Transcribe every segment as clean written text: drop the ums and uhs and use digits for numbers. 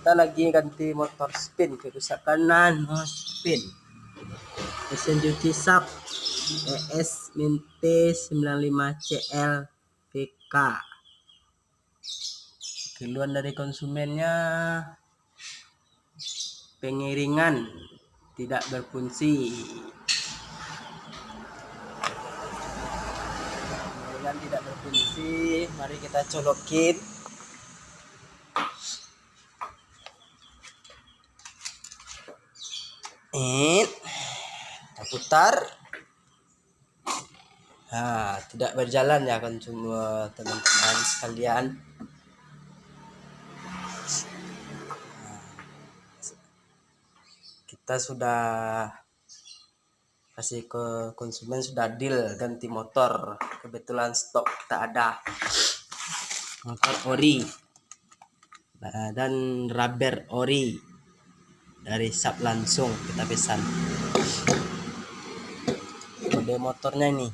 Kita lagi ganti motor spin, rusak kanan, spin. Mesin cuci SAP ES Minte 95CL PK. Keluhan dari konsumennya, pengiringan tidak berfungsi. Pengiringan tidak berfungsi. Mari kita colokin. Kita putar. Nah, tidak berjalan ya kan semua teman-teman sekalian. Kita sudah kasih ke konsumen, sudah deal ganti motor. Kebetulan stok kita ada motor ori dan rubber ori dari SAP langsung kita pesan. Kode motornya ini.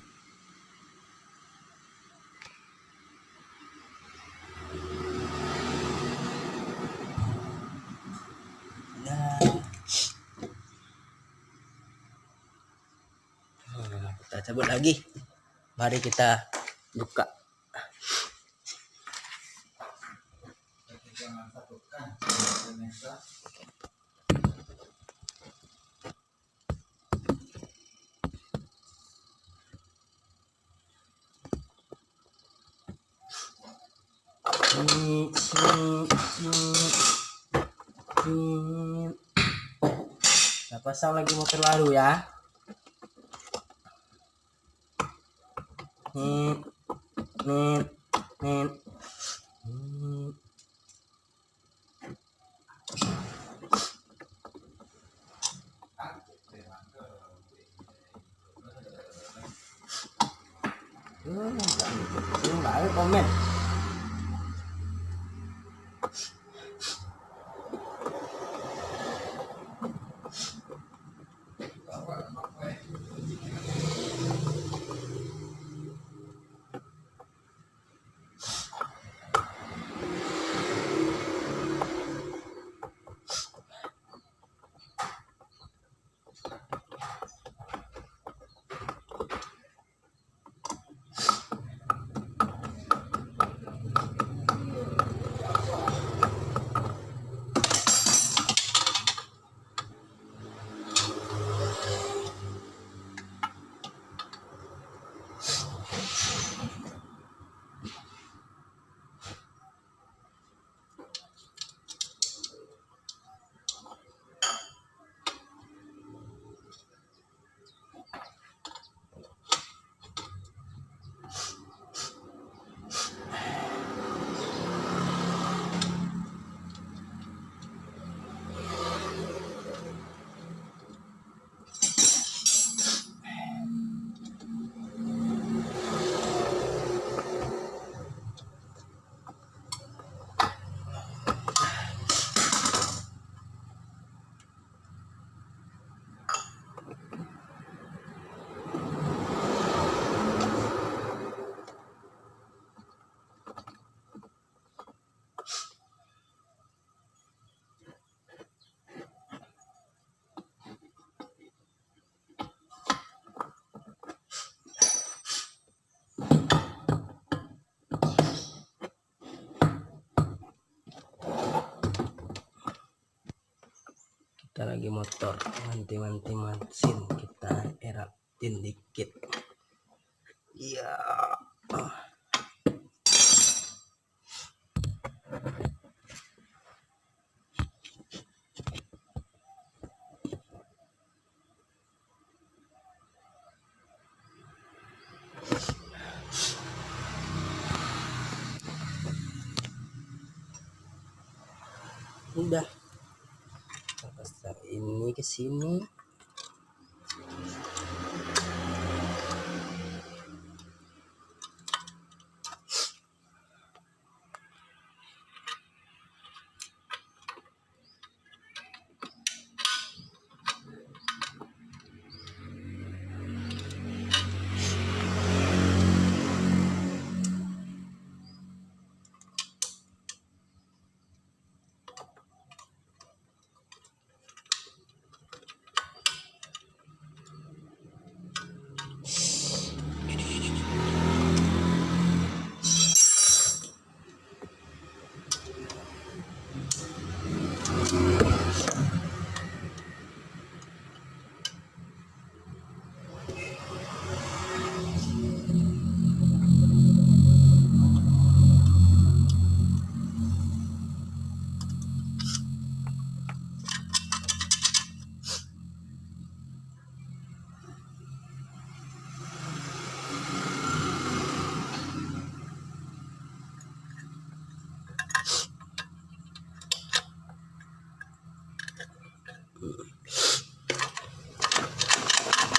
Kita cabut lagi. Mari kita buka. Kita pasang lagi motor baru ya. Nggak ada komen. Kita lagi motor manti mesin, kita erapin dikit. Iya. Udah. Ini ke sini.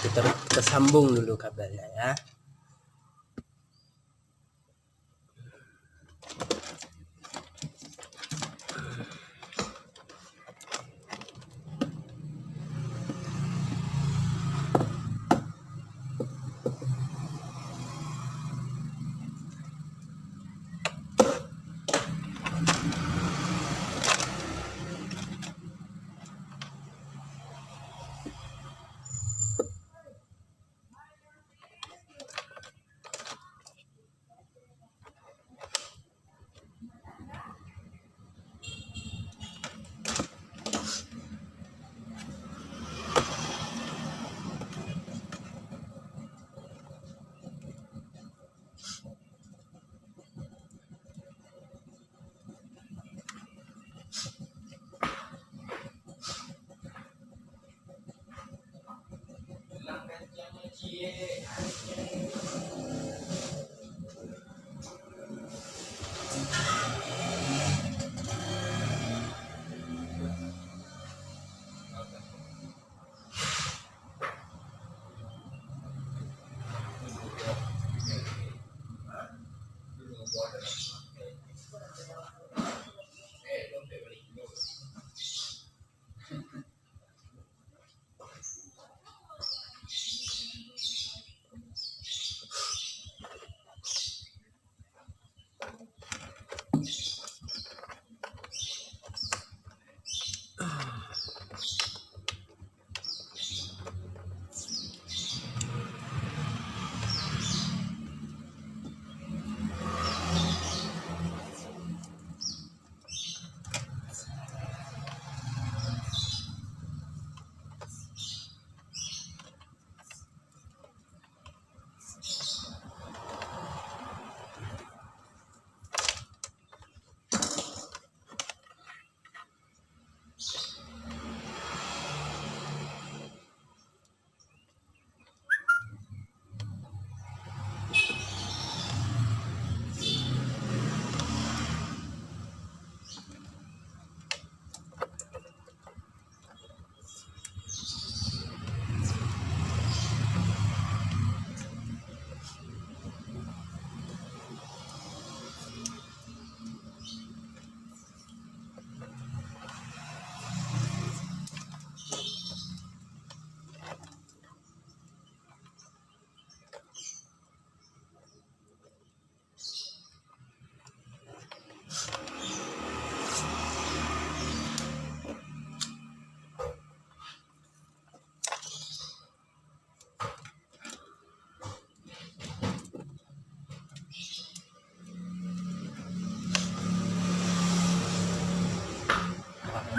kita sambung dulu kabelnya ya.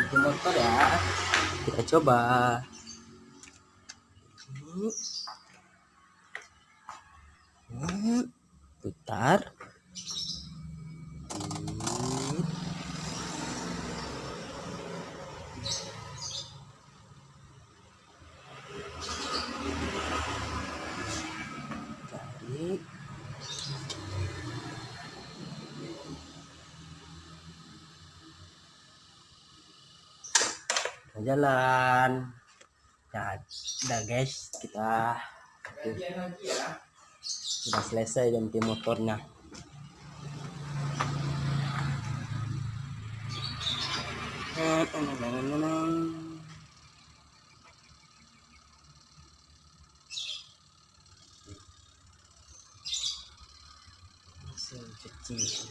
Motor ya, kita coba putar. Tarik. Jalan. Nah, udah guys, kita sudah selesai ganti motornya. Mesin cuci.